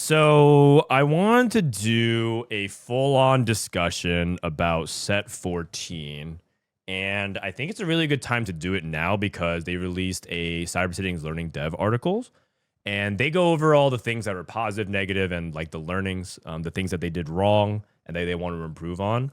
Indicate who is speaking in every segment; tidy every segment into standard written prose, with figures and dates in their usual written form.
Speaker 1: So I wanted to do a full-on discussion about set 14. And I think it's a really good time to do it now because they released a Cyber Learning Dev articles. And they go over all the things that are positive, negative, and like the learnings, the things that they did wrong and they want to improve on.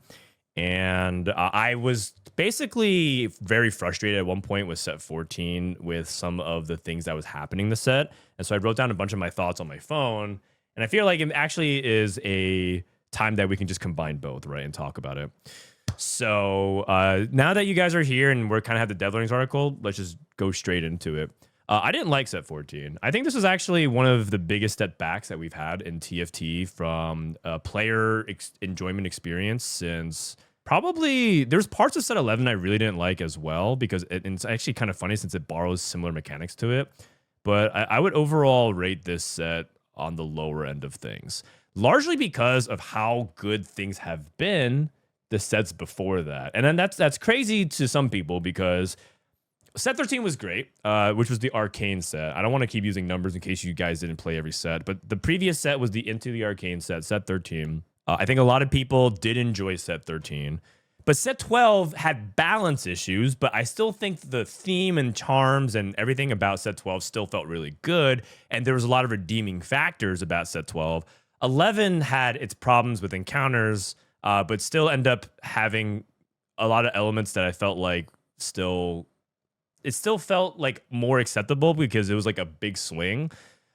Speaker 1: And I was basically very frustrated at one point with set 14 with some of the things that was happening in the set. And so I wrote down a bunch of my thoughts on my phone. And I feel like it actually is a time that we can just combine both, right, and talk about it. So now that you guys are here and we're kind of have the dev learnings article, let's just go straight into it. I didn't like set 14. I think this is actually one of the biggest step backs that we've had in TFT from a player enjoyment experience since probably there's parts of set 11 I really didn't like as well because it's actually kind of funny since it borrows similar mechanics to it. But I would overall rate this set on the lower end of things, largely because of how good things have been the sets before that. And then that's crazy to some people because set 13 was great, which was the Arcane set. I don't want to keep using numbers in case you guys didn't play every set, but the previous set was the Into the Arcane set 13. I think a lot of people did enjoy set 13. But set 12 had balance issues, but I still think the theme and charms and everything about set 12 still felt really good, and there was a lot of redeeming factors about set 12. 11 had its problems with encounters, but still end up having a lot of elements that I felt like it still felt like more acceptable because it was like a big swing.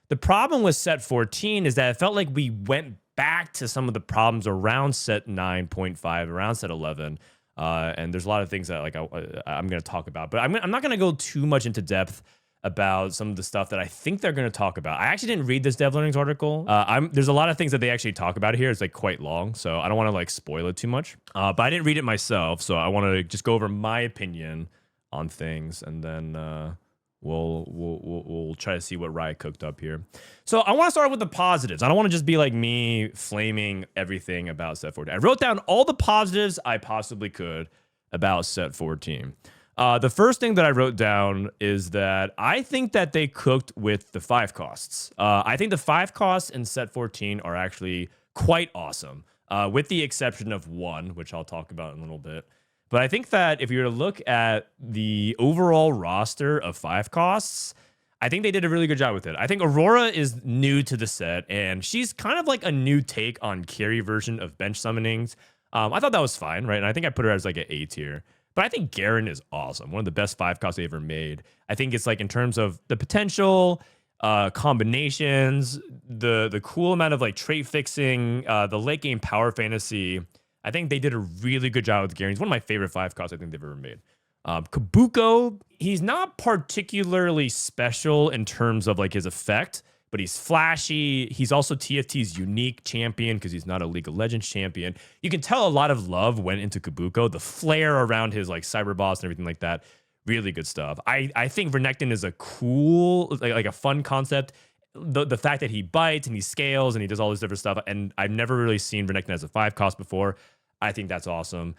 Speaker 1: The problem with set 14 is that it felt like we went back to some of the problems around set 9.5, around set 11. And there's a lot of things that like I'm going to talk about, but I'm not going to go too much into depth about some of the stuff that I think they're going to talk about. I actually didn't read this dev learnings article. There's a lot of things that they actually talk about here. It's like quite long, so I don't want to like spoil it too much. But I didn't read it myself, so I want to just go over my opinion on things, and then we'll try to see what Riot cooked up here. So I want to start with the positives. I don't want to just be like me flaming everything about set 14. I wrote down all the positives I possibly could about set 14. The first thing that I wrote down is that I think that they cooked with the 5 costs. I think the 5 costs in set 14 are actually quite awesome, with the exception of 1, which I'll talk about in a little bit. But I think that if you were to look at the overall roster of 5 costs, I think they did a really good job with it. I think Aurora is new to the set, and she's kind of like a new take on carry version of bench summonings. I thought that was fine, right? And I think I put her as like an A tier. But I think Garen is awesome. One of the best 5 costs they ever made. I think it's like in terms of the potential, combinations, the cool amount of like trait fixing, the late game power fantasy. I think they did a really good job with Garen. He's one of my favorite 5 costs I think they've ever made. Kabuko, he's not particularly special in terms of like his effect, but he's flashy. He's also TFT's unique champion because he's not a League of Legends champion. You can tell a lot of love went into Kabuko. The flair around his like cyber boss and everything like that, really good stuff. I think Renekton is a cool, like a fun concept. The fact that he bites and he scales and he does all this different stuff, and I've never really seen Renekton as a 5 cost before. I think that's awesome.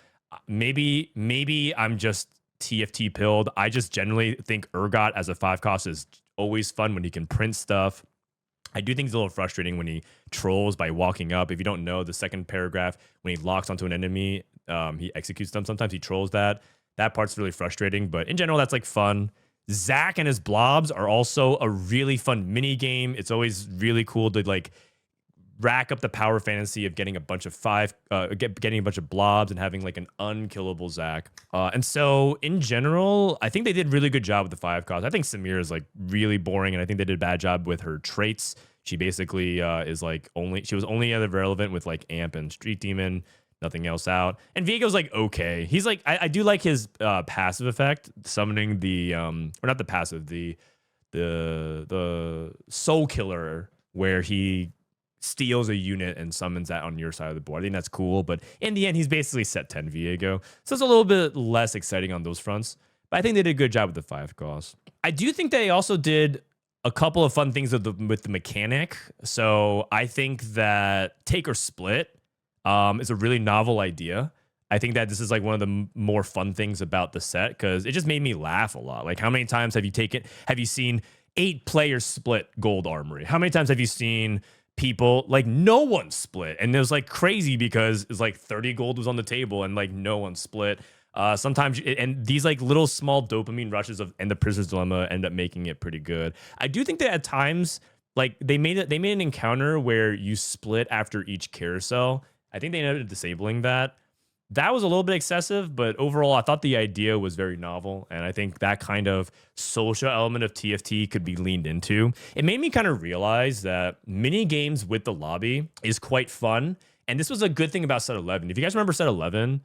Speaker 1: Maybe I'm just TFT pilled. I just generally think Urgot as a 5 cost is always fun when he can print stuff. I do think it's a little frustrating when he trolls by walking up. If you don't know, the second paragraph, when he locks onto an enemy, he executes them. Sometimes he trolls that. That part's really frustrating, but in general, that's like fun. Zac and his blobs are also a really fun mini game. It's always really cool to like rack up the power fantasy of getting a bunch of getting a bunch of blobs and having like an unkillable Zac. And so in general, I think they did a really good job with the 5 costs. I think Samir is like really boring, and I think they did a bad job with her traits. She basically is like she was only ever relevant with like Amp and Street Demon. Nothing else out. And Viego's like okay. He's like I do like his passive effect, summoning the or not the passive, the Soul Killer, where he steals a unit and summons that on your side of the board. I think that's cool, but in the end, he's basically set 10 Viego. So it's a little bit less exciting on those fronts. But I think they did a good job with the 5 costs. I do think they also did a couple of fun things with the mechanic. So I think that take or split is a really novel idea. I think that this is like one of the more fun things about the set because it just made me laugh a lot. Like, how many times have you seen 8 players split Gold Armory? How many times have you seen people, like no one split. And it was like crazy because it's like 30 gold was on the table and like no one split. Sometimes and these like little small dopamine rushes of and the Prisoner's Dilemma end up making it pretty good. I do think that at times like they made an encounter where you split after each carousel. I think they ended up disabling that. That was a little bit excessive, but overall, I thought the idea was very novel. And I think that kind of social element of TFT could be leaned into. It made me kind of realize that mini games with the lobby is quite fun. And this was a good thing about set 11. If you guys remember set 11,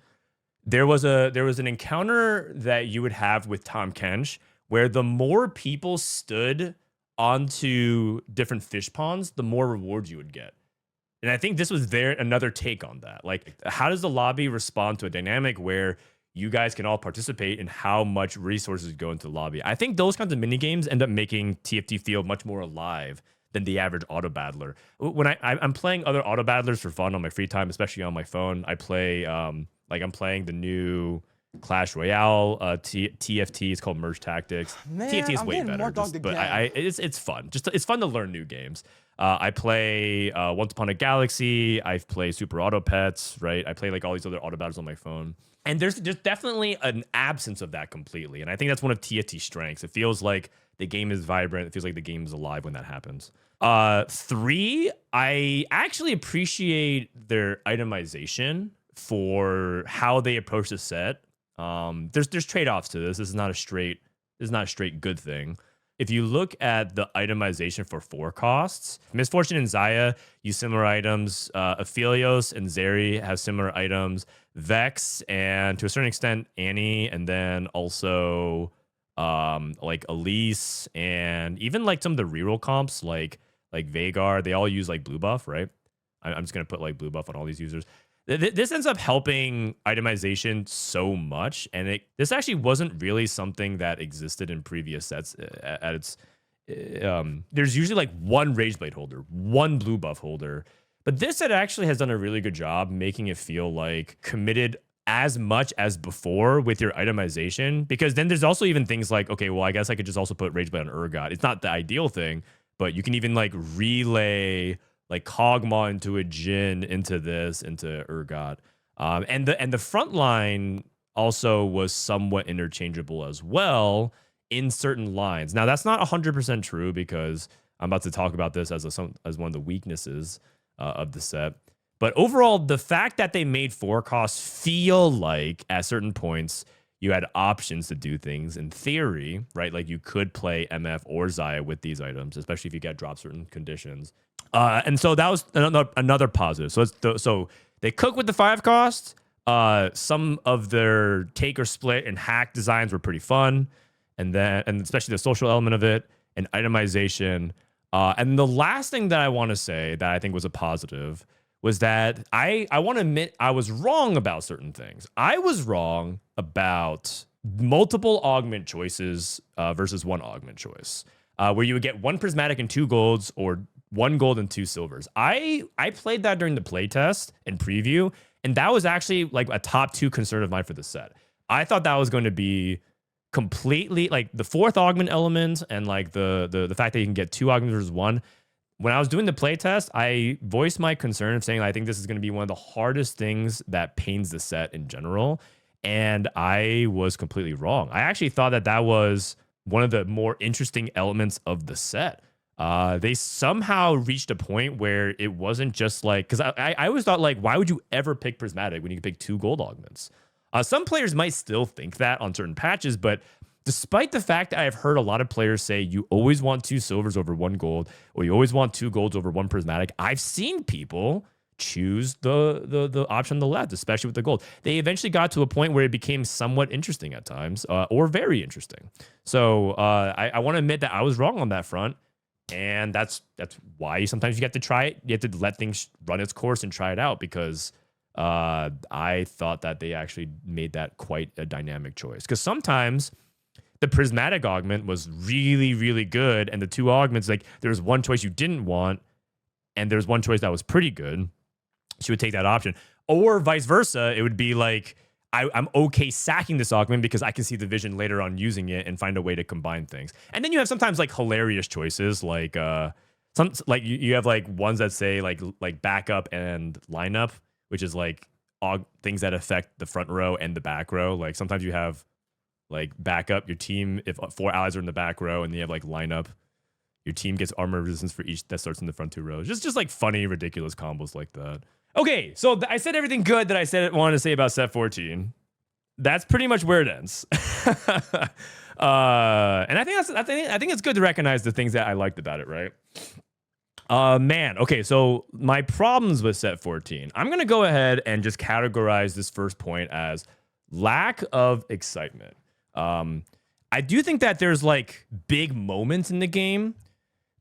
Speaker 1: there was an encounter that you would have with Tom Kench where the more people stood onto different fish ponds, the more rewards you would get. And I think this was another take on that. Like, how does the lobby respond to a dynamic where you guys can all participate in how much resources go into the lobby? I think those kinds of mini games end up making TFT feel much more alive than the average auto battler. When I'm playing other auto battlers for fun on my free time, especially on my phone, I play like I'm playing the new Clash Royale TFT. It's called Merge Tactics.
Speaker 2: Man,
Speaker 1: TFT is
Speaker 2: I'm
Speaker 1: way
Speaker 2: getting
Speaker 1: better, but it's fun. It's fun to learn new games. I play Once Upon a Galaxy. I play Super Auto Pets, right? I play like all these other auto battles on my phone. And there's definitely an absence of that completely. And I think that's one of TFT's strengths. It feels like the game is vibrant. It feels like the game is alive when that happens. 3, I actually appreciate their itemization for how they approach the set. There's trade-offs to this. This is not a straight good thing. If you look at the itemization for 4 costs, Misfortune and Zaya use similar items. Aphelios and Zeri have similar items. Vex and to a certain extent Annie, and then also like Elise and even like some of the reroll comps like Veigar. They all use like blue buff, right? I'm just gonna put like blue buff on all these users. This ends up helping itemization so much, and this actually wasn't really something that existed in previous sets. At its, there's usually like one Rage Blade holder, one blue buff holder, but this set actually has done a really good job making it feel like committed as much as before with your itemization. Because then there's also even things like, okay, well, I guess I could just also put Rage Blade on Urgot. It's not the ideal thing, but you can even like relay like Kog'Maw into a Jhin into Urgot. And the front line also was somewhat interchangeable as well in certain lines. Now that's not 100% true because I'm about to talk about this as one of the weaknesses of the set. But overall, the fact that they made 4 costs feel like at certain points you had options to do things in theory, right? Like you could play MF or Zaya with these items, especially if you get dropped certain conditions. And so that was another positive. So they cook with the 5 costs. Some of their take or split and hack designs were pretty fun, and especially the social element of it and itemization. And the last thing that I want to say that I think was a positive was that I want to admit I was wrong about certain things. I was wrong about multiple augment choices versus one augment choice, where you would get 1 prismatic and 2 golds or 1 gold and 2 silvers. I played that during the playtest and preview, and that was actually like a top 2 concern of mine for the set. I thought that was going to be completely like the 4th augment element and like the fact that you can get 2 augments versus 1. When I was doing the playtest, I voiced my concern of saying I think this is going to be one of the hardest things that pains the set in general, and I was completely wrong. I actually thought that was one of the more interesting elements of the set. They somehow reached a point where it wasn't just like, because I always thought like, why would you ever pick prismatic when you can pick 2 gold augments? Some players might still think that on certain patches, but despite the fact that I've heard a lot of players say you always want 2 silvers over 1 gold, or you always want 2 golds over 1 prismatic, I've seen people choose the option on the left, especially with the gold. They eventually got to a point where it became somewhat interesting at times, or very interesting. So I want to admit that I was wrong on that front. And that's why sometimes you get to try it. You have to let things run its course and try it out, because I thought that they actually made that quite a dynamic choice. Because sometimes the prismatic augment was really, really good, and the 2 augments, like there was one choice you didn't want, and there's one choice that was pretty good. So you would take that option. Or vice versa, it would be like, I'm okay sacking this augment because I can see the vision later on using it and find a way to combine things. And then you have sometimes like hilarious choices, like some like you have like ones that say like backup and lineup, which is like all things that affect the front row and the back row. Like sometimes you have like backup, your team, if 4 allies are in the back row, and you have like lineup, your team gets armor resistance for each that starts in the front 2 rows. Just like funny, ridiculous combos like that. Okay, so I said everything good that I said wanted to say about set 14. That's pretty much where it ends. And I think it's good to recognize the things that I liked about it, right? Man, okay, so my problems with set 14. I'm gonna go ahead and just categorize this first point as lack of excitement. I do think that there's like big moments in the game,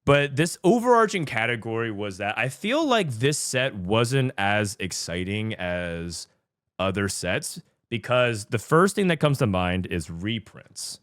Speaker 1: but this overarching category was that I feel like this set wasn't as exciting as other sets because the first thing that comes to mind is reprints.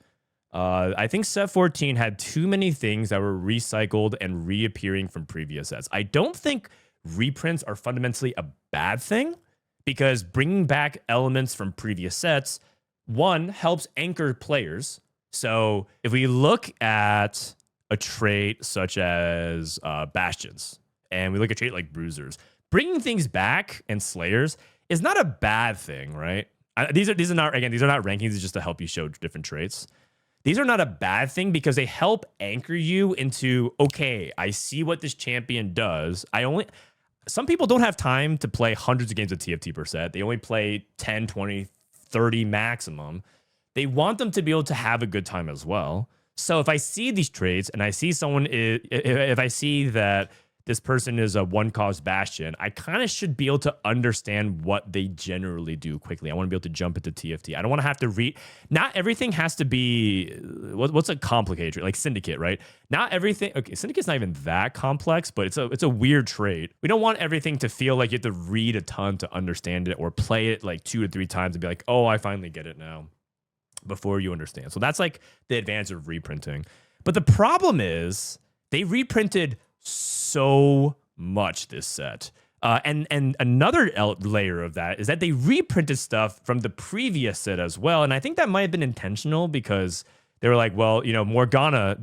Speaker 1: I think set 14 had too many things that were recycled and reappearing from previous sets. I don't think reprints are fundamentally a bad thing because bringing back elements from previous sets, one, helps anchor players. So if we look at a trait such as Bastions, and we look at a trait like Bruisers, bringing things back and Slayers is not a bad thing, right? These are not rankings, it's just to help you show different traits. These are not a bad thing because they help anchor you into, okay, I see what this champion does. Some people don't have time to play hundreds of games of TFT per set. They only play 10, 20, 30 maximum. They want them to be able to have a good time as well. So if I see these traits and I see if I see that this person is a 1-cost Bastion, I kind of should be able to understand what they generally do quickly. I want to be able to jump into TFT. I don't want to have to read. Not everything has to be, what's a complicated trait? Like Syndicate, right? Not everything. Okay, Syndicate's not even that complex, but it's a weird trait. We don't want everything to feel like you have to read a ton to understand it or play it like 2 to 3 times and be like, oh, I finally get it now, before you understand. So that's like the advantage of reprinting. But the problem is they reprinted so much this set. And another layer of that is that they reprinted stuff from the previous set as well. And I think that might have been intentional because they were like, well, you know, Morgana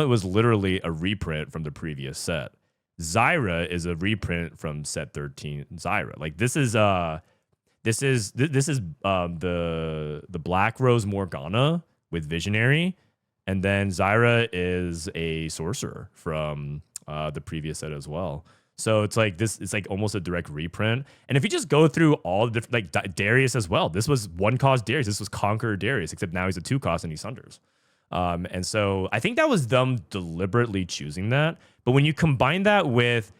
Speaker 1: was literally a reprint from the previous set. Zyra is a reprint from set 13 Zyra. Like this is the Black Rose Morgana with Visionary, and then Zyra is a sorcerer from the previous set as well. So it's like this. It's like almost a direct reprint. And if you just go through all the different, like Darius as well, this was 1-cost Darius. This was Conqueror Darius, except now he's a 2-cost and he sunders. And so I think that was them deliberately choosing that. But when you combine that with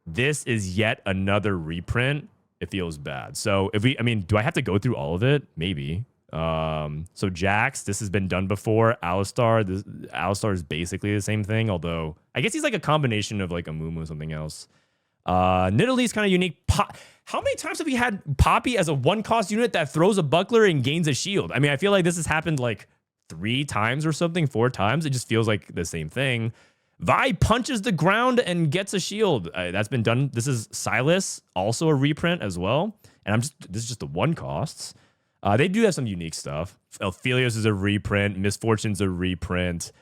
Speaker 1: this is yet another reprint, it feels bad. So do I have to go through all of it? Maybe. So Jax, this has been done before. Alistar is basically the same thing, although I guess he's like a combination of like a Mumu or something else. Nidalee's kind of unique. How many times have we had Poppy as a 1-cost unit that throws a buckler and gains a shield? I mean, I feel like this has happened like 3 times or something, 4 times. It just feels like the same thing. Vi punches the ground and gets a shield. That's been done. This is Silas, also a reprint as well. And this is just the 1-costs. They do have some unique stuff. Ophelios is a reprint. Misfortune's a reprint.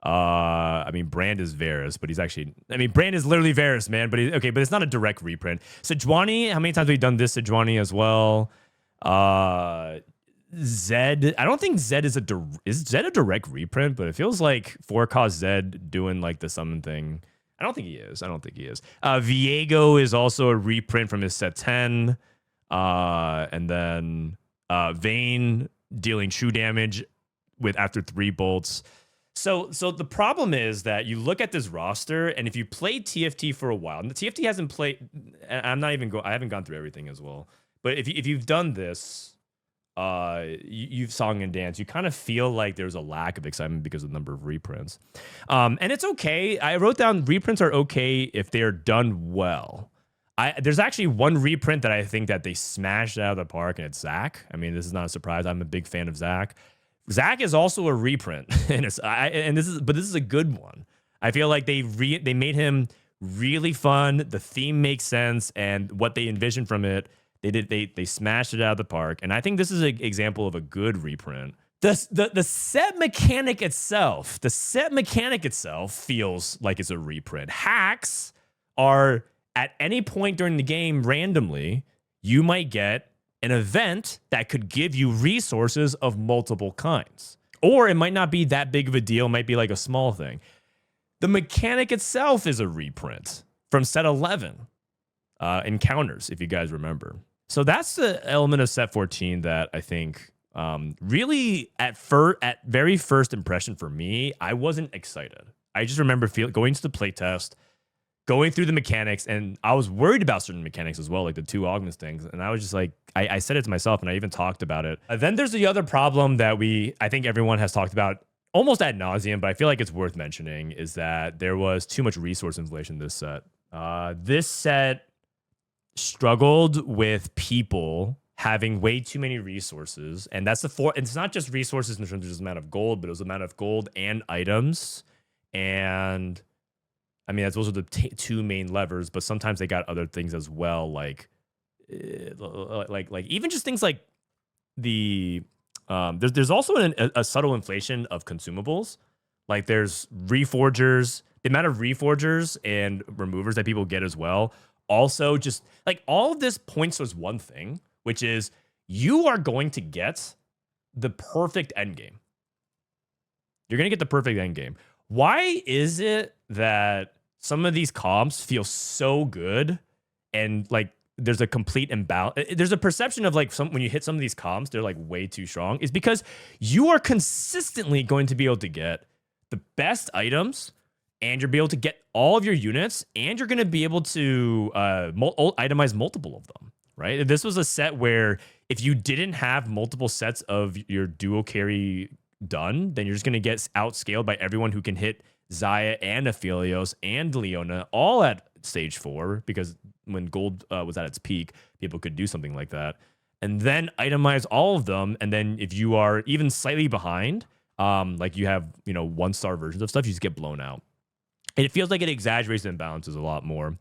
Speaker 1: Brand is Varus, but he's actually... Brand is literally Varus, man. But but it's not a direct reprint. Sejuani, how many times have we done this Sejuani as well? Zed, I don't think Zed is Zed a direct reprint, but it feels like 4-cost Zed doing like the summon thing. I don't think he is. Viego is also a reprint from his set 10. And then Vayne dealing true damage after 3 bolts. So the problem is that you look at this roster, and if you play TFT for a while, and the TFT hasn't played, I haven't gone through everything as well. But if you've done this, you've sung and danced, you kind of feel like there's a lack of excitement because of the number of reprints. And it's okay. I wrote down reprints are okay if they're done well. There's actually one reprint that I think that they smashed out of the park, and it's Zac. I mean, this is not a surprise. I'm a big fan of Zac. Zac is also a reprint, and this is a good one. I feel like they made him really fun. The theme makes sense, and what they envisioned from it, they smashed it out of the park. And I think this is an example of a good reprint The set mechanic itself, feels like it's a reprint. Hacks are at any point during the game randomly, you might get an event that could give you resources of multiple kinds. Or it might not be that big of a deal, it might be like a small thing. The mechanic itself is a reprint from set 11, encounters, if you guys remember. So that's the element of set 14 that I think really at very first impression for me, I wasn't excited. I just remember going to the playtest, going through the mechanics, and I was worried about certain mechanics as well, like the 2 augments things. And I was just like, I said it to myself, and I even talked about it. Then there's the other problem that I think everyone has talked about almost ad nauseum, but I feel like it's worth mentioning, is that there was too much resource inflation this set. This set struggled with people having way too many resources, and it's not just resources in terms of just amount of gold, but it was the amount of gold and items. And I mean, those are the 2 main levers, but sometimes they got other things as well, like even just things like there's also a subtle inflation of consumables. Like there's reforgers, the amount of reforgers and removers that people get as well. Also, just like all of this points towards one thing, which is you are going to get the perfect endgame. You're going to get the perfect endgame. Why is it that some of these comps feel so good and like there's a complete imbalance? There's a perception of like when you hit some of these comps, they're like way too strong. Is because you are consistently going to be able to get the best items, and you'll be able to get all of your units, and you're going to be able to itemize multiple of them, right? If this was a set where if you didn't have multiple sets of your duo carry done, then you're just going to get outscaled by everyone who can hit Xayah and Aphelios and Leona all at stage 4, because when gold was at its peak, people could do something like that. And then itemize all of them, and then if you are even slightly behind, like you have 1-star versions of stuff, you just get blown out. And it feels like it exaggerates the imbalances a lot more.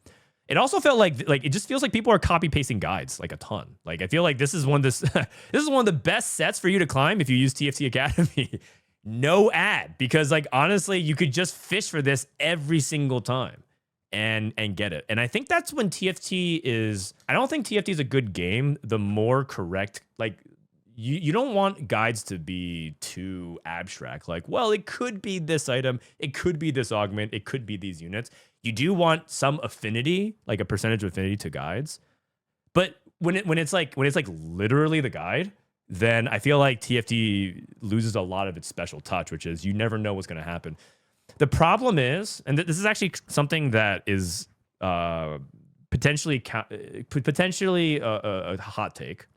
Speaker 1: It also felt like it just feels like people are copy pasting guides like a ton. Like I feel like this is one of the best sets for you to climb if you use TFT Academy. No ad, because like honestly, you could just fish for this every single time and get it. And I think that's when TFT is. I don't think TFT is a good game. The more correct, like you don't want guides to be too abstract. Like, well, it could be this item, it could be this augment, it could be these units. You do want some affinity, like a percentage of affinity to guides. But when it's like literally the guide, then I feel like TFT loses a lot of its special touch, which is you never know what's going to happen. The problem is, and this is actually something that is potentially a hot take,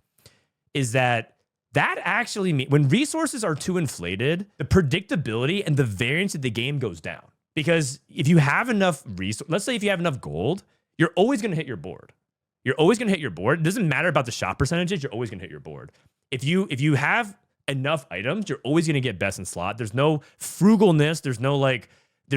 Speaker 1: is that actually means when resources are too inflated, the predictability and the variance of the game goes down. Because if you have enough let's say if you have enough gold, you're always going to hit your board. You're always going to hit your board. It doesn't matter about the shot percentages. You're always going to hit your board. If you have enough items, you're always going to get best in slot. There's no frugalness. There's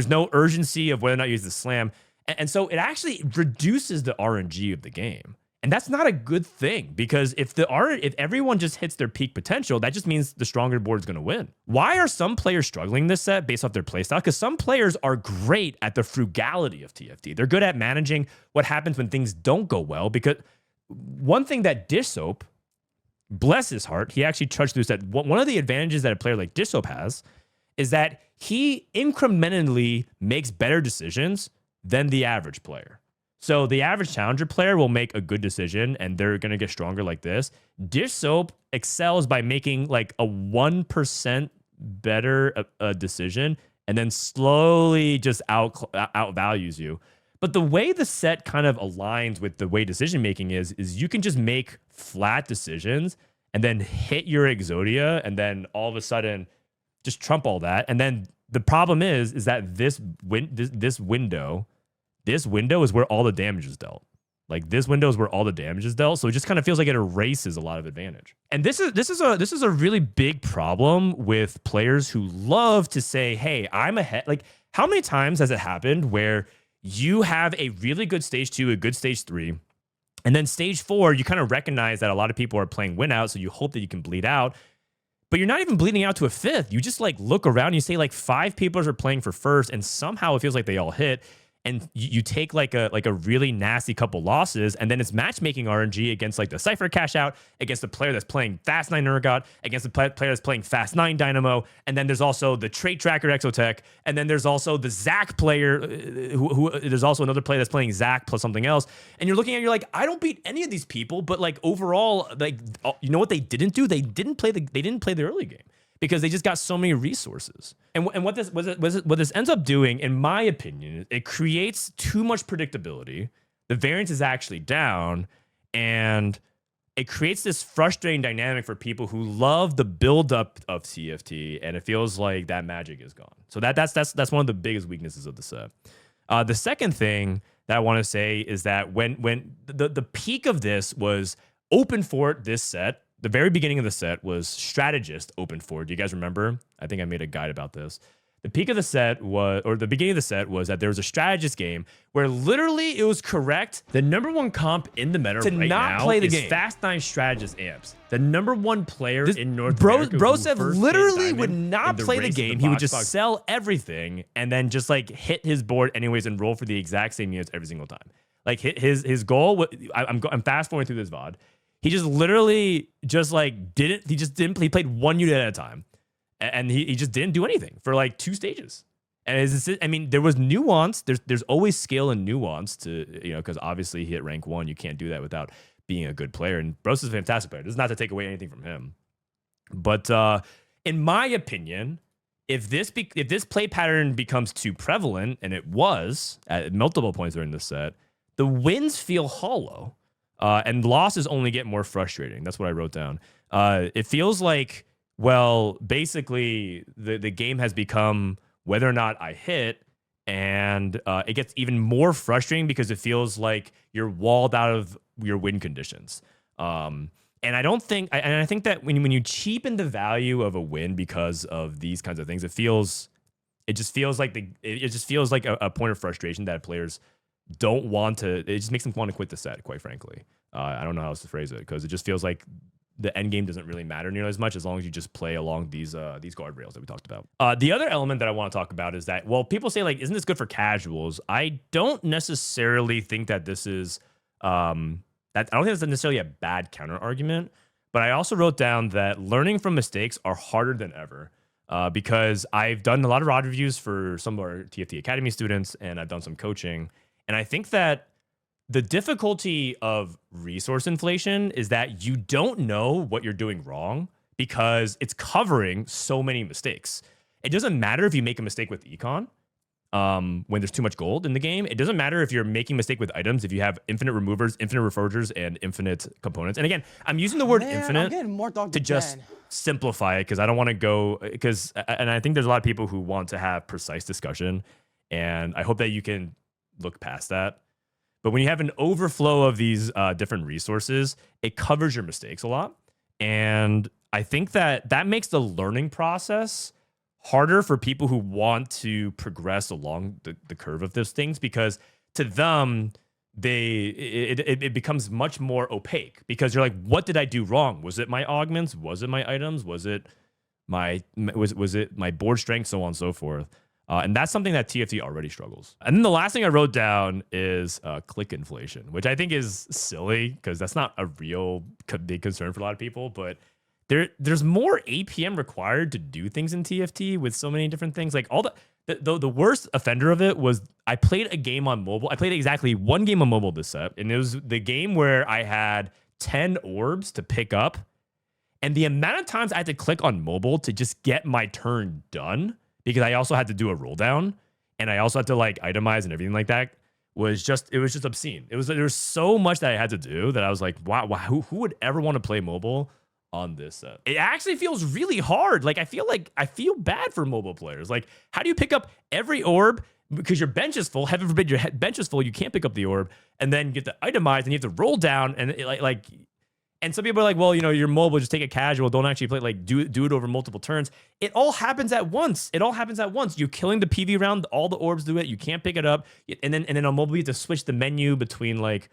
Speaker 1: no urgency of whether or not you use the slam. And so it actually reduces the RNG of the game. And that's not a good thing, because if everyone just hits their peak potential, that just means the stronger board is going to win. Why are some players struggling this set based off their playstyle? Because some players are great at the frugality of TFT. They're good at managing what happens when things don't go well. Because one thing that Dish Soap, bless his heart, he actually trudged through this set. One of the advantages that a player like Dish Soap has is that he incrementally makes better decisions than the average player. So the average challenger player will make a good decision and they're going to get stronger like this. Dish Soap excels by making like a 1% better decision and then slowly just outvalues you. But the way the set kind of aligns with the way decision making is you can just make flat decisions and then hit your Exodia and then all of a sudden just trump all that. And then the problem is that this window is where all the damage is dealt. Like this window is where all the damage is dealt. So it just kind of feels like it erases a lot of advantage. And this is a really big problem with players who love to say, hey, I'm ahead. Like how many times has it happened where you have a really good stage 2, a good stage 3, and then stage 4, you kind of recognize that a lot of people are playing win out, so you hope that you can bleed out. but you're not even bleeding out to a fifth. You just like look around, and you say like 5 people are playing for first, and somehow it feels like they all hit. And you take like a really nasty couple losses, and then it's matchmaking RNG against like the Cypher cash out, against the player that's playing Fast 9 Urgot, against the player that's playing Fast 9 Dynamo, and then there's also the Trait Tracker Exotech, and then there's also the Zac player, who there's also another player that's playing Zac plus something else, and you're looking at it, you're like, I don't beat any of these people, but like overall, like you know what they didn't do? They didn't play the early game, because they just got so many resources. And what this ends up doing, in my opinion, it creates too much predictability. The variance is actually down, and it creates this frustrating dynamic for people who love the buildup of TFT, and it feels like that magic is gone. So that's one of the biggest weaknesses of the set. The second thing that I want to say is that when the peak of this was open fort this set, the very beginning of the set was strategist open fort. Do you guys remember? I think I made a guide about this. The peak of the set was, or the beginning of the set was that there was a strategist game where literally it was correct. The #1 comp in the meta to right not now play the game. Fast 9 strategist amps. The #1 player in North America. Brosev literally would not play the game. He would just sell everything and then just like hit his board anyways and roll for the exact same units every single time. Like his goal. I'm fast forwarding through this VOD. He just literally just like didn't. He played 1 unit at a time, and he just didn't do anything for like 2 stages. And I mean, there was nuance. There's always skill and nuance to, you know, because obviously he hit rank 1. You can't do that without being a good player. And Bros is a fantastic player. This is not to take away anything from him, but in my opinion, if this play pattern becomes too prevalent, and it was at multiple points during the set, the wins feel hollow. And losses only get more frustrating. That's what I wrote down. It feels like, well, basically the game has become whether or not I hit, and it gets even more frustrating because it feels like you're walled out of your win conditions. And I think that when you cheapen the value of a win because of these kinds of things, it just feels like a point of frustration that players don't want to. It just makes them want to quit the set, quite frankly. I don't know how else to phrase it, because it just feels like the end game doesn't really matter nearly as much as long as you just play along these guardrails that we talked about. The other element that I want to talk about is that, well, people say like, isn't this good for casuals? I don't necessarily think that this is I don't think that's necessarily a bad counter argument, but I also wrote down that learning from mistakes are harder than ever. Because I've done a lot of rod reviews for some of our TFT Academy students, and I've done some coaching. And I think that the difficulty of resource inflation is that you don't know what you're doing wrong because it's covering so many mistakes. It doesn't matter if you make a mistake with econ when there's too much gold in the game. It doesn't matter if you're making a mistake with items, if you have infinite removers, infinite reforgers, and infinite components. And again, I'm using the word infinite to just simplify it, because I don't want to go, and I think there's a lot of people who want to have precise discussion, and I hope that you can look past that. But when you have an overflow of these different resources, it covers your mistakes a lot. And I think that makes the learning process harder for people who want to progress along the curve of those things, because to them, it becomes much more opaque, because you're like, what did I do wrong? Was it my augments? Was it my items? Was it my board strength? So on and so forth. And that's something that TFT already struggles. And then the last thing I wrote down is click inflation, which I think is silly, because that's not a real big concern for a lot of people. But there's more APM required to do things in TFT with so many different things. Like the worst offender of it was I played a game on mobile. I played exactly 1 game on mobile this set, and it was the game where I had 10 orbs to pick up, and the amount of times I had to click on mobile to just get my turn done, because I also had to do a roll down, and I also had to like itemize and everything like that, was just obscene. There was so much that I had to do that I was like, wow, who would ever want to play mobile on this set? It actually feels really hard. Like I feel bad for mobile players. Like, how do you pick up every orb because your bench is full? Heaven forbid your bench is full, you can't pick up the orb, and then you get to itemize and you have to roll down, and and some people are like, well, you know, you're mobile, just take it casual. Don't actually play, like, do it over multiple turns. It all happens at once. You're killing the PV round. All the orbs do it. You can't pick it up. And then on mobile, you have to switch the menu between, like,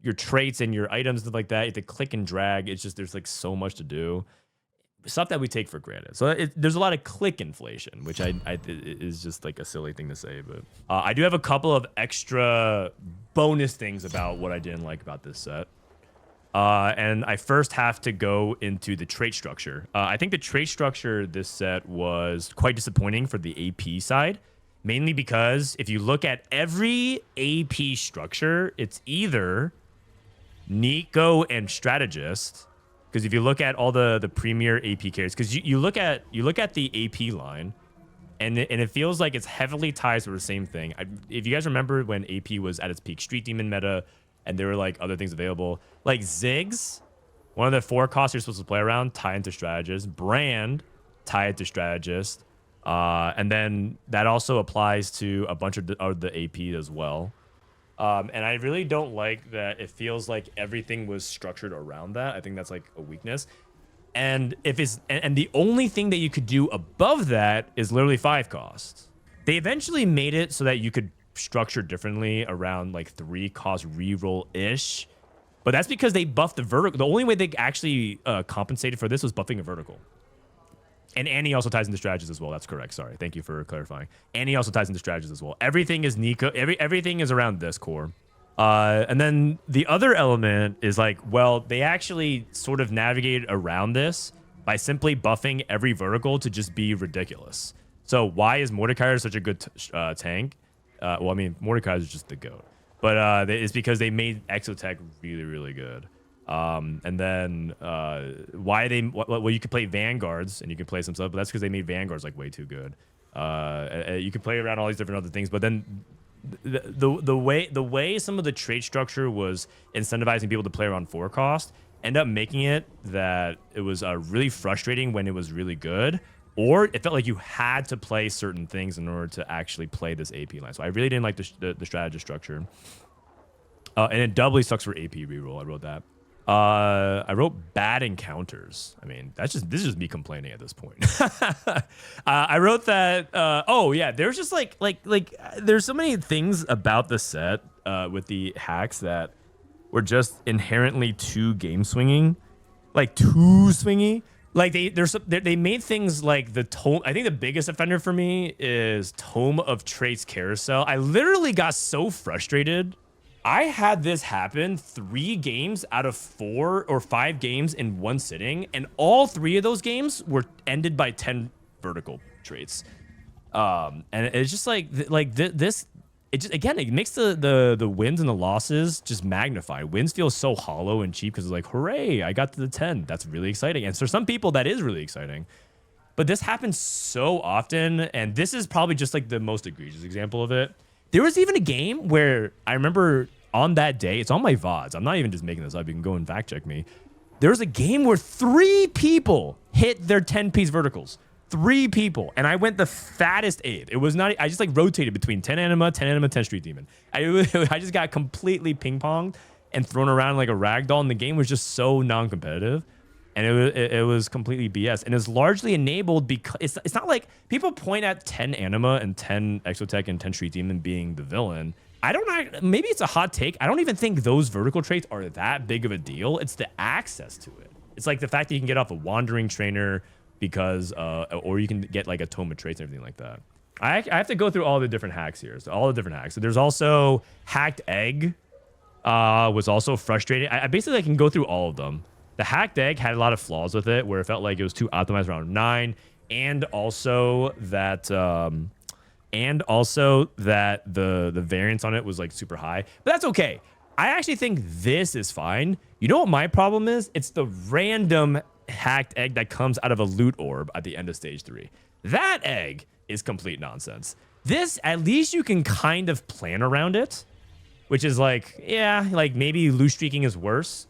Speaker 1: your traits and your items, stuff like that. You have to click and drag. It's just, there's, like, so much to do. stuff that we take for granted. So there's a lot of click inflation, which is just like a silly thing to say. But I do have a couple of extra bonus things about what I didn't like about this set. And I first have to go into the trait structure. I think the trait structure this set was quite disappointing for the AP side, mainly because if you look at every AP structure, it's either Nico and Strategist. Because if you look at all the premier AP carries, because you look at the AP line, and it feels like it's heavily tied to the same thing. If you guys remember when AP was at its peak Street Demon meta, and there were like other things available, like Ziggs, one of the 4 costs you're supposed to play around, tie into Strategist. Brand, tie it to Strategist. And then that also applies to a bunch of the AP as well. And I really don't like that it feels like everything was structured around that. I think that's like a weakness. And and the only thing that you could do above that is literally 5 costs. They eventually made it so that you could structure differently around like 3 cost reroll-ish. But that's because they buffed the vertical. The only way they actually compensated for this was buffing a vertical. And Annie also ties into strategies as well. That's correct. Sorry. Thank you for clarifying. Annie also ties into strategies as well. Everything is Nico. Everything is around this core. And then the other element is like, well, they actually sort of navigated around this by simply buffing every vertical to just be ridiculous. So why is Mordecai such a good tank? Well, I mean, Mordecai is just the GOAT. But it's because they made Exotech really, really good. And then well, you could play Vanguards and you can play some stuff, but that's because they made Vanguards like way too good. You could play around all these different other things, but then the way some of the trade structure was incentivizing people to play around 4 cost end up making it that it was really frustrating when it was really good, or it felt like you had to play certain things in order to actually play this AP line. So I really didn't like the strategy structure. And it doubly sucks for AP reroll. I wrote that. I wrote bad encounters. I mean, this is just me complaining at this point. I wrote that. Oh yeah, there's just like there's so many things about the set with the hacks that were just inherently too game swinging, like too swingy. Like they made things like the tome. I think the biggest offender for me is Tome of Traits Carousel. I literally got so frustrated. I had this happen 3 games out of 4 or 5 games in one sitting, and all 3 of those games were ended by 10 vertical traits. And it's just like this. It just, again, it makes the wins and the losses just magnify. Wins feel so hollow and cheap because it's like, hooray, I got to the 10. That's really exciting. And for some people, that is really exciting. But this happens so often, and this is probably just like the most egregious example of it. There was even a game where I remember on that day, it's on my VODs. I'm not even just making this up. You can go and fact check me. There was a game where 3 people hit their 10-piece verticals. 3 people. And I went the fattest 8th. It was not, I just like rotated between 10 Anima, 10 Street Demon. I just got completely ping-ponged and thrown around like a ragdoll. And the game was just so non-competitive. And it was completely BS. And it's largely enabled because it's not like people point at 10 Anima and 10 Exotech and 10 Street Demon being the villain. I don't know. Maybe it's a hot take. I don't even think those vertical traits are that big of a deal. It's the access to it. It's like the fact that you can get off a Wandering Trainer because, or you can get like a Tome of Traits and everything like that. I have to go through all the different hacks here. So all the different hacks. So there's also Hacked Egg was also frustrating. I basically can go through all of them. The Hacked Egg had a lot of flaws with it where it felt like it was too optimized around 9, and also that the variance on it was like super high. But that's okay. I actually think this is fine. You know what my problem is? It's the random Hacked Egg that comes out of a loot orb at the end of stage 3. That egg is complete nonsense. This, at least you can kind of plan around it, which is like, yeah, like maybe loot streaking is worse.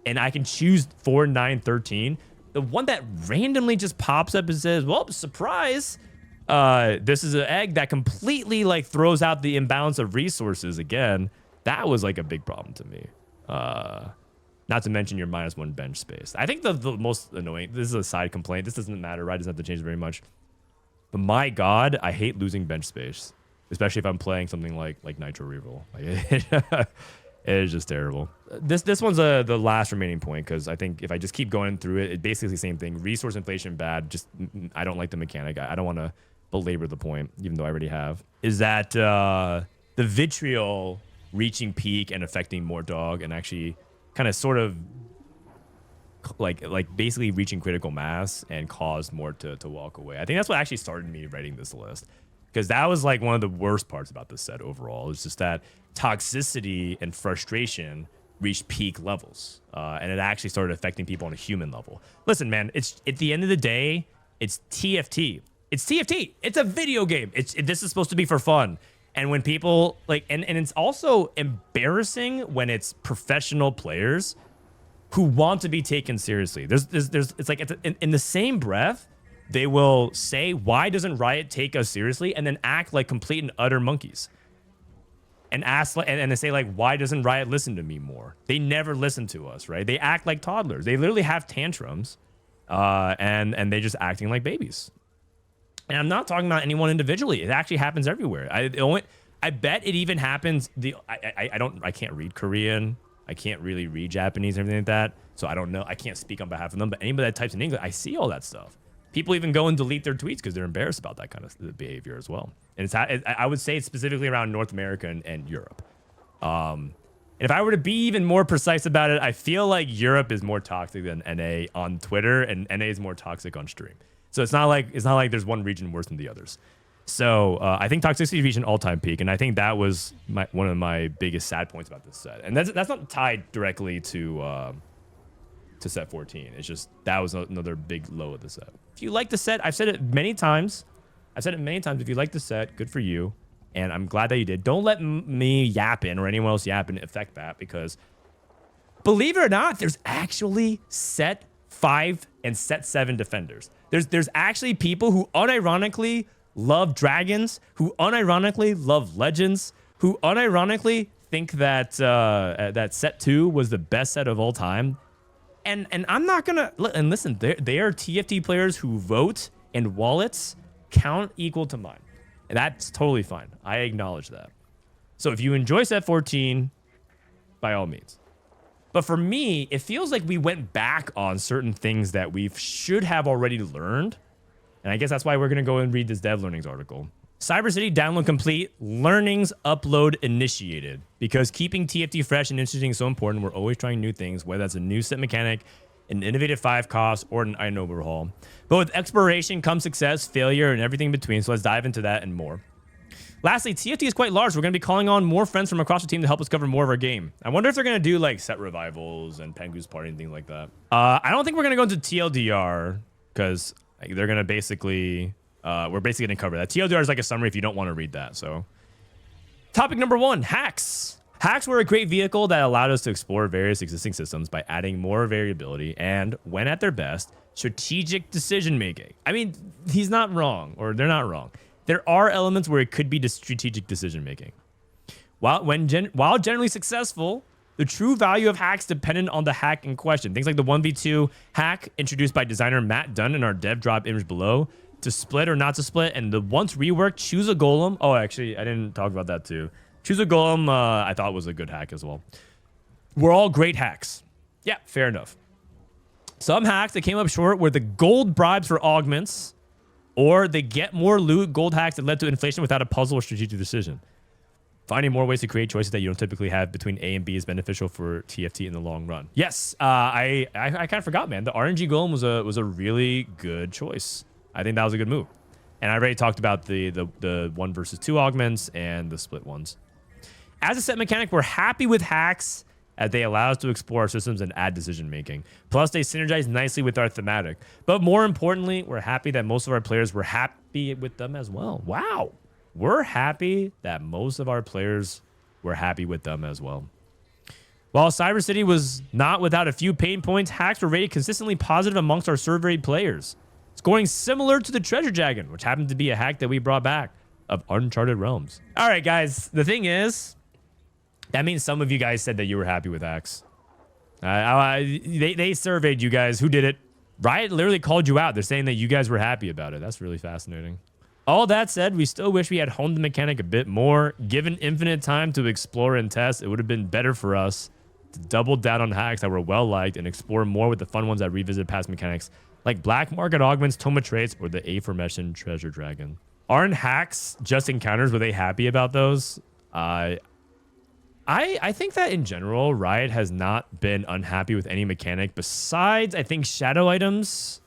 Speaker 1: And I can choose 4, 9, 13. The one that randomly just pops up and says, well, surprise. This is an egg that completely like throws out the imbalance of resources again. That was like a big problem to me. Not to mention your -1 bench space. I think the most annoying, this is a side complaint. This doesn't matter, right? It doesn't have to change very much. But my God, I hate losing bench space, especially if I'm playing something like Nitro Reroll. Like, It is just terrible. This one's the last remaining point, because I think if I just keep going through it, it's basically the same thing. Resource inflation bad. Just I don't like the mechanic. I don't want to belabor the point, even though I already have. Is that the vitriol reaching peak and affecting more dog and actually kind of sort of like basically reaching critical mass and caused more to walk away. I think that's what actually started me writing this list, because that was like one of the worst parts about this set overall. It's just that toxicity and frustration reached peak levels, and it actually started affecting people on a human level. Listen, man, it's at the end of the day, it's TFT. It's TFT. It's a video game. This is supposed to be for fun. And when people like, and it's also embarrassing when it's professional players who want to be taken seriously. It's like in the same breath, they will say, why doesn't Riot take us seriously? And then act like complete and utter monkeys. And ask, and they say, like, why doesn't Riot listen to me more? They never listen to us, right? They act like toddlers. They literally have tantrums, and they just acting like babies. And I'm not talking about anyone individually. It actually happens everywhere. I bet it even happens. I can't read Korean. I can't really read Japanese or anything like that. So I don't know. I can't speak on behalf of them. But anybody that types in English, I see all that stuff. People even go and delete their tweets because they're embarrassed about that kind of behavior as well. And I would say it's specifically around North America and Europe. And if I were to be even more precise about it, I feel like Europe is more toxic than NA on Twitter, and NA is more toxic on stream. So it's not like there's one region worse than the others. So I think toxicity reached an all-time peak, and I think that was one of my biggest sad points about this set. And that's not tied directly to set 14. It's just that was another big low of the set. If you like the set, I've said it many times. If you like the set, good for you. And I'm glad that you did. Don't let me yapping or anyone else yapping affect that, because believe it or not, there's actually set 5 and set 7 defenders. There's actually people who unironically love dragons, who unironically love legends, who unironically think that that set 2 was the best set of all time. And I'm not gonna, and listen, they are TFT players who vote and wallets count equal to mine. And that's totally fine. I acknowledge that. So if you enjoy set 14, by all means. But for me, it feels like we went back on certain things that we should have already learned. And I guess that's why we're gonna go and read this dev learnings article. Cyber City download complete, learnings upload initiated. Because keeping TFT fresh and interesting is so important, we're always trying new things, whether that's a new set mechanic, an innovative 5 cost, or an item overhaul. But with exploration comes success, failure, and everything in between, so let's dive into that and more. Lastly, TFT is quite large. We're going to be calling on more friends from across the team to help us cover more of our game. I wonder if they're going to do like set revivals and Pengu's Party and things like that. I don't think we're going to go into TLDR, because they're going to basically... we're basically going to cover that. TLDR is like a summary if you don't want to read that. So, topic number 1, hacks. Hacks were a great vehicle that allowed us to explore various existing systems by adding more variability and, when at their best, strategic decision making. I mean, he's not wrong, or they're not wrong. There are elements where it could be strategic decision making. While generally successful, the true value of hacks depended on the hack in question. Things like the 1v2 hack introduced by designer Matt Dunn in our dev drop image below, to split or not to split, and the once reworked choose a golem. Oh, actually, I didn't talk about that too. Choose a golem, I thought was a good hack as well. We're all great hacks. Yeah, fair enough. Some hacks that came up short were the gold bribes for augments, or the get more loot gold hacks that led to inflation without a puzzle or strategic decision. Finding more ways to create choices that you don't typically have between A and B is beneficial for TFT in the long run. Yes, I kind of forgot, man. The RNG golem was a really good choice. I think that was a good move. And I already talked about the 1 versus 2 augments and the split ones. As a set mechanic, we're happy with hacks as they allow us to explore our systems and add decision making. Plus, they synergize nicely with our thematic. But more importantly, we're happy that most of our players were happy with them as well. Wow. We're happy that most of our players were happy with them as well. While Cyber City was not without a few pain points, hacks were rated consistently positive amongst our surveyed players, scoring similar to the Treasure Dragon, which happened to be a hack that we brought back of Uncharted Realms. All right, guys. The thing is, that means some of you guys said that you were happy with hacks. They surveyed you guys. Who did it? Riot literally called you out. They're saying that you guys were happy about it. That's really fascinating. All that said, we still wish we had honed the mechanic a bit more. Given infinite time to explore and test, it would have been better for us to double down on hacks that were well-liked and explore more with the fun ones that revisit past mechanics, like Black Market Augments, Toma Traits, or the aforementioned Treasure Dragon. Aren't hacks just encounters? Were they happy about those? I think that in general, Riot has not been unhappy with any mechanic besides, I think, shadow items.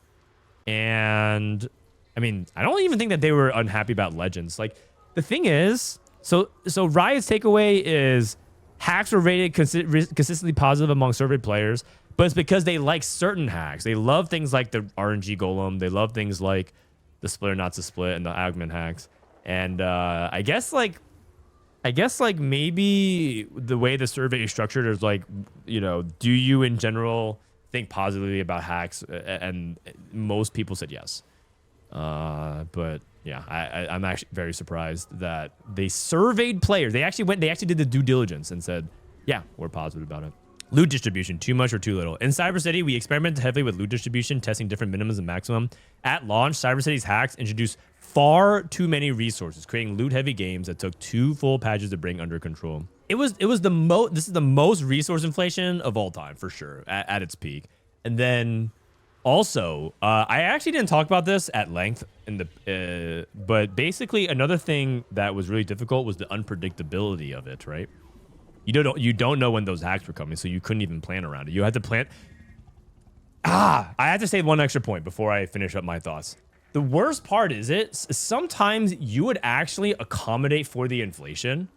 Speaker 1: And I mean, I don't even think that they were unhappy about Legends. Like, the thing is, so Riot's takeaway is hacks were rated consistently positive among surveyed players, but it's because they like certain hacks. They love things like the RNG Golem. They love things like the split or not to split and the augment hacks. And I guess maybe the way the survey is structured is like, you know, do you in general think positively about hacks? And most people said yes. But yeah, I'm actually very surprised that they surveyed players. They actually did the due diligence and said, yeah, we're positive about it. Loot distribution, too much or too little. In Cyber City, we experimented heavily with loot distribution, testing different minimums and maximum. At launch, Cyber City's hacks introduced far too many resources, creating loot-heavy games that took 2 full patches to bring under control. This is the most resource inflation of all time, for sure, at its peak. And then also, I actually didn't talk about this at length but basically another thing that was really difficult was the unpredictability of it, right? You don't know when those hacks were coming, so you couldn't even plan around it. You had to plan. I had to say one extra point before I finish up my thoughts. The worst part is sometimes you would actually accommodate for the inflation,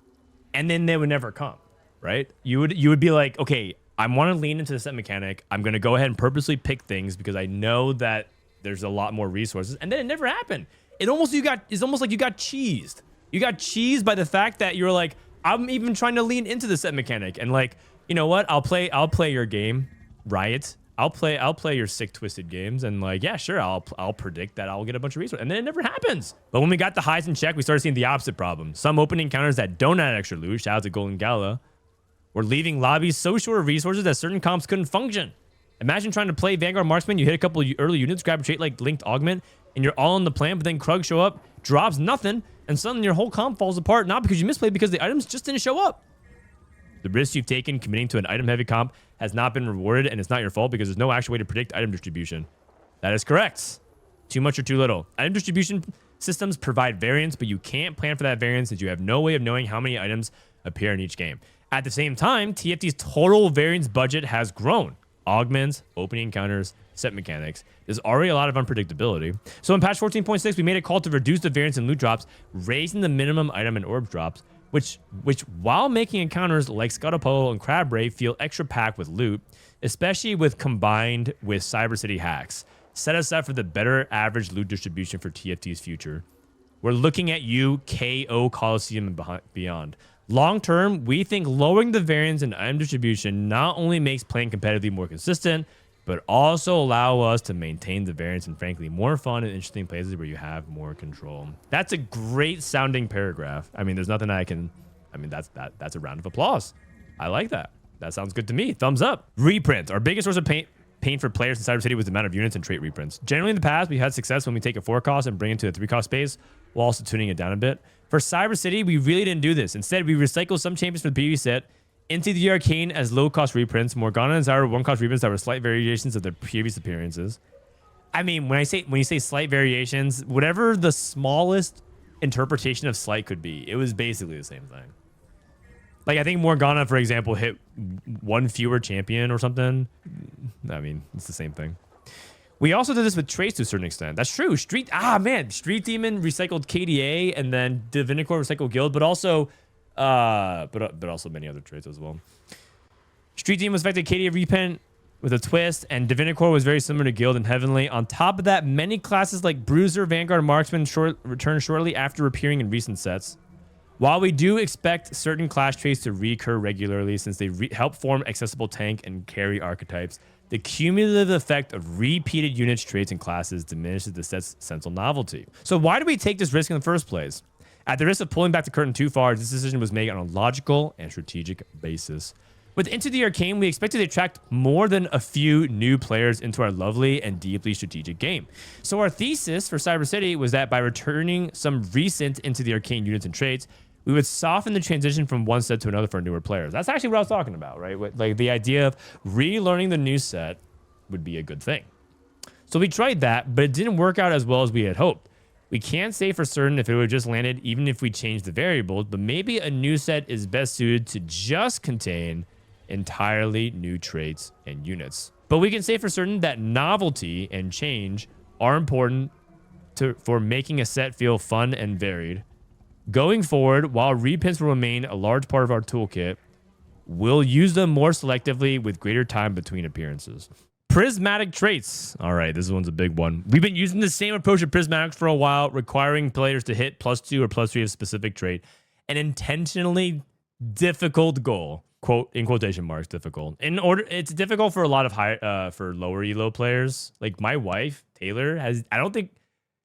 Speaker 1: and then they would never come, right? You would be like, okay, I want to lean into the set mechanic. I'm going to go ahead and purposely pick things because I know that there's a lot more resources, and then it never happened. It's almost like you got cheesed. You got cheesed by the fact that you're like, I'm even trying to lean into the set mechanic, and like, you know what? I'll play your game, Riot. I'll play your sick twisted games, and like, yeah, sure, I'll predict that I'll get a bunch of resources, and then it never happens. But when we got the highs in check, we started seeing the opposite problem. Some opening counters that don't add extra loot, shout out to Golden Gala, were leaving lobbies so short of resources that certain comps couldn't function. Imagine trying to play Vanguard Marksman, you hit a couple of early units, grab a trait like Linked Augment, and you're all in the plan, but then Krug show up, drops nothing, and suddenly your whole comp falls apart, not because you misplayed, because the items just didn't show up. The risk you've taken committing to an item-heavy comp has not been rewarded, and it's not your fault because there's no actual way to predict item distribution. That is correct. Too much or too little. Item distribution systems provide variance, but you can't plan for that variance since you have no way of knowing how many items appear in each game. At the same time, TFT's total variance budget has grown. Augments, opening encounters, set mechanics. There's already a lot of unpredictability. So in patch 14.6, we made a call to reduce the variance in loot drops, raising the minimum item and orb drops, which while making encounters like Scuttlepole and Crabray feel extra packed with loot, especially with combined with Cyber City hacks, set us up for the better average loot distribution for TFT's future. We're looking at you, KO Coliseum and beyond. Long term, we think lowering the variance in item distribution not only makes playing competitively more consistent, but also allow us to maintain the variance and frankly more fun and interesting places where you have more control. That's a great sounding paragraph. I mean, there's nothing that's a round of applause. I like that. That sounds good to me. Thumbs up. Reprints. Our biggest source of pain for players in Cyber City was the amount of units and trait reprints. Generally in the past, we had success when we take a 4 cost and bring it to a 3 cost space while also tuning it down a bit. For Cyber City, we really didn't do this. Instead, we recycled some champions from the PvE set into the Arcane as low-cost reprints. Morgana and Zyra were 1-cost reprints that were slight variations of their previous appearances. I mean, when you say slight variations, whatever the smallest interpretation of slight could be, it was basically the same thing. Like, I think Morgana, for example, hit 1 fewer champion or something. I mean, it's the same thing. We also did this with traits to a certain extent. That's true. Street Demon recycled KDA, and then Divinicore recycled Guild, but also many other traits as well. Street Demon was affected KDA reprint with a twist, and Divinicore was very similar to Guild and Heavenly. On top of that, many classes like Bruiser, Vanguard, Marksman return shortly after appearing in recent sets. While we do expect certain class traits to recur regularly since they help form accessible tank and carry archetypes, the cumulative effect of repeated units, traits, and classes diminishes the set's sense of novelty. So why do we take this risk in the first place? At the risk of pulling back the curtain too far, this decision was made on a logical and strategic basis. With Into the Arcane, we expected to attract more than a few new players into our lovely and deeply strategic game. So our thesis for Cyber City was that by returning some recent Into the Arcane units and traits, we would soften the transition from one set to another for newer players. That's actually what I was talking about, right? Like the idea of relearning the new set would be a good thing. So we tried that, but it didn't work out as well as we had hoped. We can't say for certain if it would have just landed even if we changed the variables, but maybe a new set is best suited to just contain entirely new traits and units. But we can say for certain that novelty and change are important for making a set feel fun and varied. Going forward, while reprints will remain a large part of our toolkit, we'll use them more selectively with greater time between appearances. Prismatic traits. All right, this one's a big one. We've been using the same approach to prismatics for a while, requiring players to hit +2 or +3 of a specific trait. An intentionally difficult goal. Quote in quotation marks, difficult. It's difficult for a lot of for lower elo players. Like my wife, Taylor, I don't think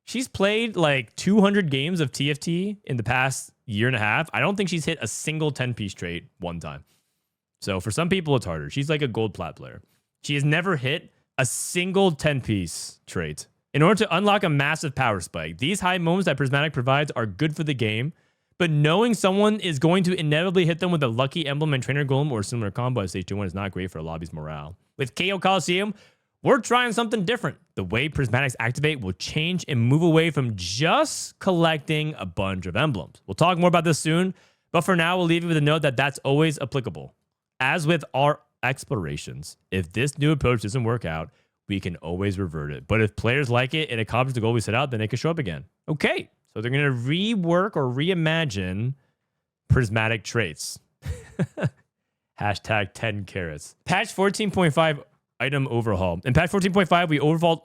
Speaker 1: she's played like 200 games of TFT in the past year and a half. I don't think she's hit a single 10-piece trait one time. So for some people, it's harder. She's like a gold plat player. She has never hit a single 10-piece trait. In order to unlock a massive power spike, these high moments that Prismatic provides are good for the game, but knowing someone is going to inevitably hit them with a lucky emblem and trainer golem or similar combo at stage 2-1 is not great for a lobby's morale. With KO Coliseum, we're trying something different. The way Prismatics activate will change and move away from just collecting a bunch of emblems. We'll talk more about this soon, but for now, we'll leave you with a note that that's always applicable. As with our explorations, if this new approach doesn't work out, we can always revert it. But if players like it and accomplish the goal we set out, then it can show up again. Okay, so they're going to rework or reimagine prismatic traits. Hashtag 10 carats. Patch 14.5 item overhaul. In patch 14.5,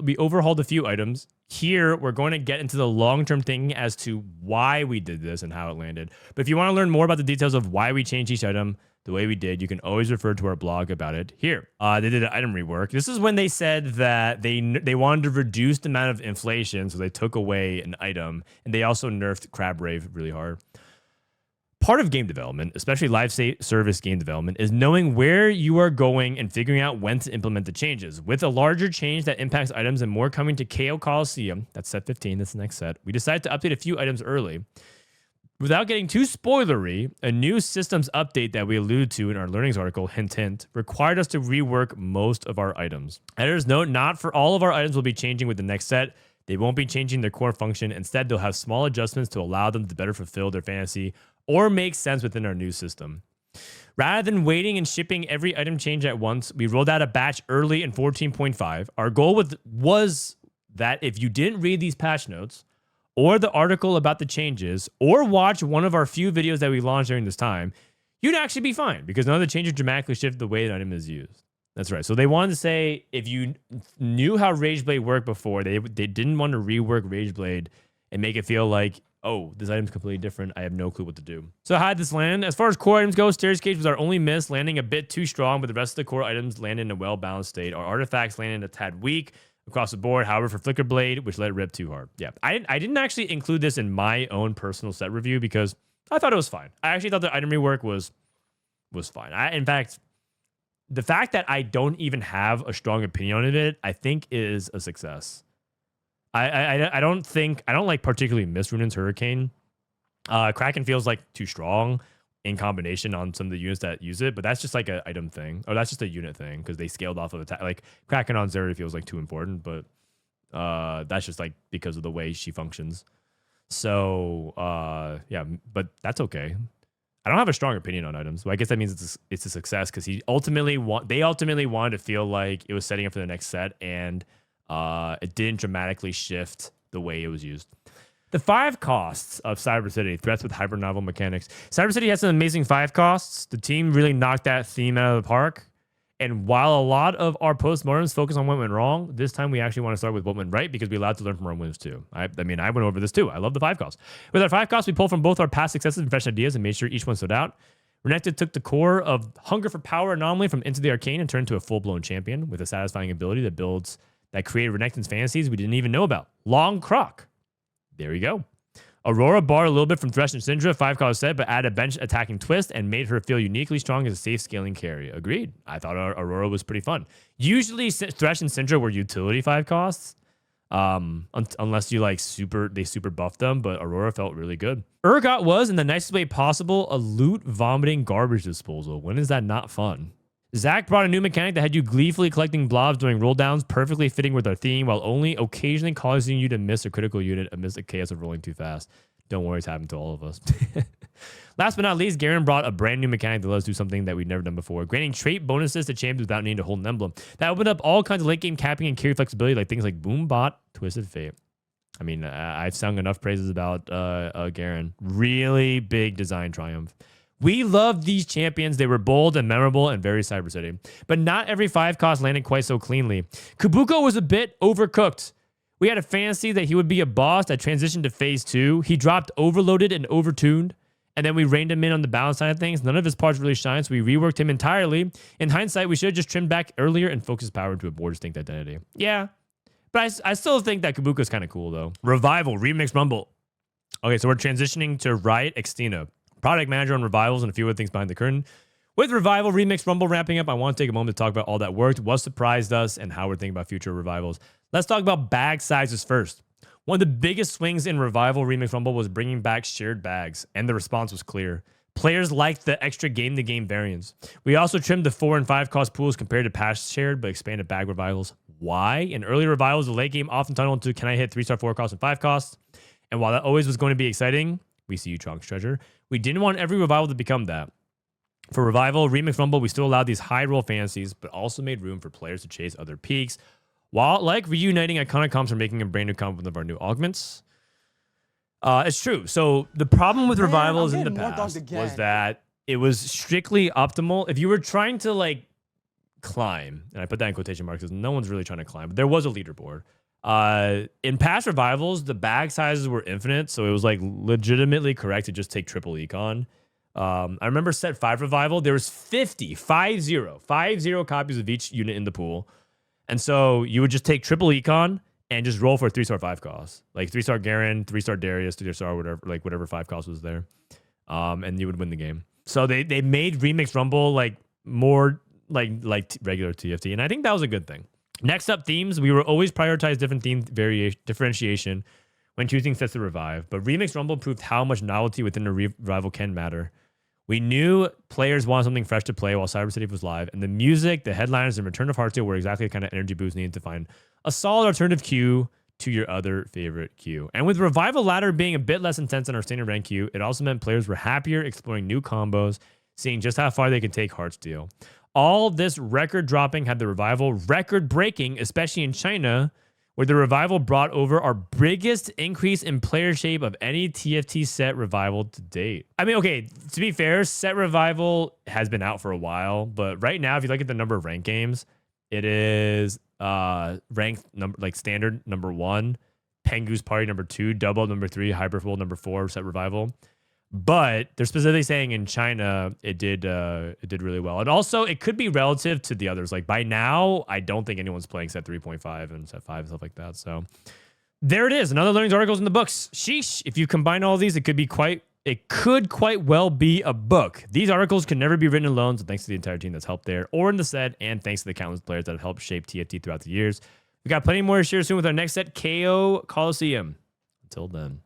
Speaker 1: we overhauled a few items. Here, we're going to get into the long-term thinking as to why we did this and how it landed. But if you want to learn more about the details of why we changed each item the way we did, you can always refer to our blog about it here. They did an item rework. This is when they said that they wanted to reduce the amount of inflation, so they took away an item, and they also nerfed Crab Rave really hard. Part of game development, especially live service game development, is knowing where you are going and figuring out when to implement the changes. With a larger change that impacts items and more coming to KO Coliseum, that's set 15, that's the next set, we decided to update a few items early. Without getting too spoilery, a new systems update that we alluded to in our learnings article, hint, hint, required us to rework most of our items. Editor's note, not for all of our items will be changing with the next set. They won't be changing their core function. Instead, they'll have small adjustments to allow them to better fulfill their fantasy or make sense within our new system. Rather than waiting and shipping every item change at once, we rolled out a batch early in 14.5. Our goal was that if you didn't read these patch notes, or the article about the changes, or watch one of our few videos that we launched during this time, you'd actually be fine because none of the changes dramatically shift the way an item is used. That's right. So they wanted to say if you knew how Rageblade worked before, they didn't want to rework Rageblade and make it feel like, oh, this item's completely different. I have no clue what to do. So how did this land? As far as core items go, Stairs Cage was our only miss, landing a bit too strong, but the rest of the core items landed in a well-balanced state. Our artifacts landed a tad weak across the board. However, for Flicker Blade, which let it rip too hard. Yeah, I didn't actually include this in my own personal set review because I thought it was fine. I actually thought the item rework was fine. In fact, the fact that I don't even have a strong opinion on it, I think is a success. I don't like particularly miss Runan's Hurricane. Kraken feels like too strong in combination on some of the units that use it, but that's just like an item thing, or that's just a unit thing because they scaled off of attack. Like Kraken on Zeri feels like too important, but that's just like because of the way she functions. So yeah, but that's okay. I don't have a strong opinion on items, so I guess that means it's a success because they ultimately wanted to feel like it was setting up for the next set, and it didn't dramatically shift the way it was used. The 5 costs of Cyber City, threats with hyper novel mechanics. Cyber City has some amazing 5 costs. The team really knocked that theme out of the park. And while a lot of our postmortems focus on what went wrong, this time we actually want to start with what went right because we're allowed to learn from our wins too. I went over this too. I love the 5 costs. With our 5 costs, we pulled from both our past successes and fresh ideas and made sure each one stood out. Renekton took the core of Hunger for Power anomaly from Into the Arcane and turned into a full-blown champion with a satisfying ability that created Renekton's fantasies we didn't even know about. Long Croc. There you go. Aurora borrowed a little bit from Thresh and Syndra, 5-cost set, but added a bench attacking twist and made her feel uniquely strong as a safe scaling carry. Agreed. I thought Aurora was pretty fun. Usually Thresh and Syndra were utility 5-costs. Unless you like super buffed them, but Aurora felt really good. Urgot was, in the nicest way possible, a loot vomiting garbage disposal. When is that not fun? Zach brought a new mechanic that had you gleefully collecting blobs during roll downs, perfectly fitting with our theme, while only occasionally causing you to miss a critical unit amidst the chaos of rolling too fast. Don't worry, it's happened to all of us. Last but not least, Garen brought a brand new mechanic that let us do something that we'd never done before, granting trait bonuses to champions without needing to hold an emblem. That opened up all kinds of late game capping and carry flexibility, like things like Boombot, Twisted Fate. I mean, I've sung enough praises about Garen. Really big design triumph. We loved these champions. They were bold and memorable and very Cyber City. But not every 5-cost landed quite so cleanly. Kabuko was a bit overcooked. We had a fantasy that he would be a boss that transitioned to phase 2. He dropped overloaded and overtuned. And then we reined him in on the balance side of things. None of his parts really shine, so we reworked him entirely. In hindsight, we should have just trimmed back earlier and focused power into a more distinct identity. Yeah. But I still think that Kabuko is kind of cool, though. Revival, Remix Rumble. Okay, so we're transitioning to Riot Xtina. Product manager on Revivals and a few other things behind the curtain. With Revival, Remix Rumble ramping up, I want to take a moment to talk about all that worked, what surprised us, and how we're thinking about future Revivals. Let's talk about bag sizes first. One of the biggest swings in Revival Remix Rumble was bringing back shared bags, and the response was clear. Players liked the extra game-to-game variants. We also trimmed the 4 and 5-cost pools compared to past shared, but expanded bag Revivals. Why? In early Revivals, the late game often tunneled into can I hit 3-star 4-cost and 5-cost? And while that always was going to be exciting, we see you, Trunks Treasure, we didn't want every Revival to become that. For Revival, Remix Rumble, we still allowed these high-roll fantasies, but also made room for players to chase other peaks, while like reuniting iconic comps or making a brand new comp with one of our new augments. It's true. So the problem with Revivals in the past was that it was strictly optimal. If you were trying to like climb, and I put that in quotation marks because no one's really trying to climb, but there was a leaderboard. In past Revivals, the bag sizes were infinite, so it was like legitimately correct to just take triple econ. I remember set 5 Revival, there was 50 copies of each unit in the pool. And so you would just take triple econ and just roll for a 3-star 5-cost. Like 3-star Garen, 3-star Darius, 3-star whatever, like whatever 5-cost was there. And you would win the game. So they made Remix Rumble like more like regular TFT. And I think that was a good thing. Next up, themes. We were always prioritize different theme differentiation when choosing sets to revive. But Remix Rumble proved how much novelty within a revival can matter. We knew players wanted something fresh to play while Cyber City was live, and the music, the headliners, and Return of Heartstale were exactly the kind of energy boost needed to find a solid alternative queue to your other favorite queue. And with Revival Ladder being a bit less intense than our standard rank queue, it also meant players were happier exploring new combos, seeing just how far they could take Heartstale. All this record dropping had the Revival record breaking, especially in China, where the Revival brought over our biggest increase in player shape of any TFT set Revival to date. I mean, okay, to be fair, set Revival has been out for a while, but right now, if you look at the number of ranked games, it is ranked number like standard number 1, Pengu's Party number 2, Double number 3, Hyperfold number 4, set Revival. But they're specifically saying in China it did really well. And also it could be relative to the others. Like by now, I don't think anyone's playing set 3.5 and set 5 and stuff like that. So there it is. Another learnings articles in the books. Sheesh. If you combine all these, it could quite well be a book. These articles can never be written alone, so thanks to the entire team that's helped there or in the set, and thanks to the countless players that have helped shape TFT throughout the years. We got plenty more to share soon with our next set, KO Coliseum. Until then.